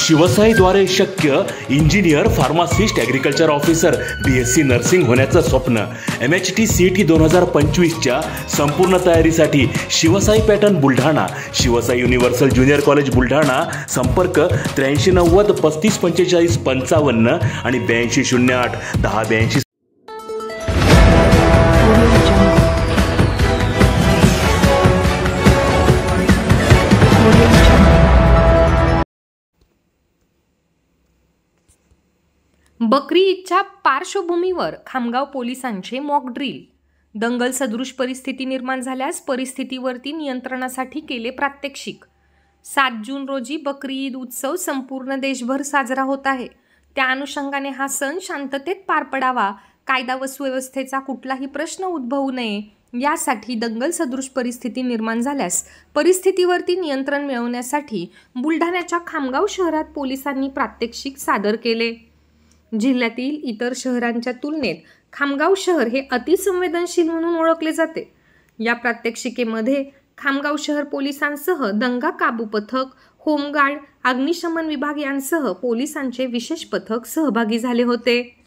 शिवसाईद्वारे शक्य engineer, pharmacist, agriculture officer, BSc nursing होण्याचं स्वप्न MHT CET 2025च्या संपूर्ण तयारीसाठी Shivsai pattern Buldhana, Shivsai universal junior college Buldhana. संपर्क 8390 3545 55 आणि 8208 1082. बकरी ईदच्या पार्श्वभूमीवर खामगाव पोलिसांचे मॉक ड्रिल. दंगल सदृश परिस्थिती निर्माण झाल्यास परिस्थितीवरती नियंत्रणासाठी केले प्रात्यक्षिक. 7 जून रोजी बकरी ईद उत्सव संपूर्ण देशभर साजरा होत आहे. त्या अनुषंगाने हा सण शांततेत पार पडावा, कायदा व सुव्यवस्थेचा कुठलाही प्रश्न उद्भवू नये यासाठी दंगल सदृश परिस्थिती निर्माण झाल्यास परिस्थितीवरती नियंत्रण मिळवण्यासाठी बुलढाण्याच्या खामगाव शहरात पोलिसांनी प्रात्यक्षिक सादर केले. जिल्ह्यातील इतर शहरांच्या तुलनेत खामगाव शहर हे अतिसंवेदनशील म्हणून ओळखले जाते. या प्रात्यक्षिकेमध्ये खामगाव शहर पोलिसांसह दंगा काबू पथक, होमगार्ड, अग्निशमन विभाग यांसह पोलिसांचे विशेष पथक सहभागी झाले होते.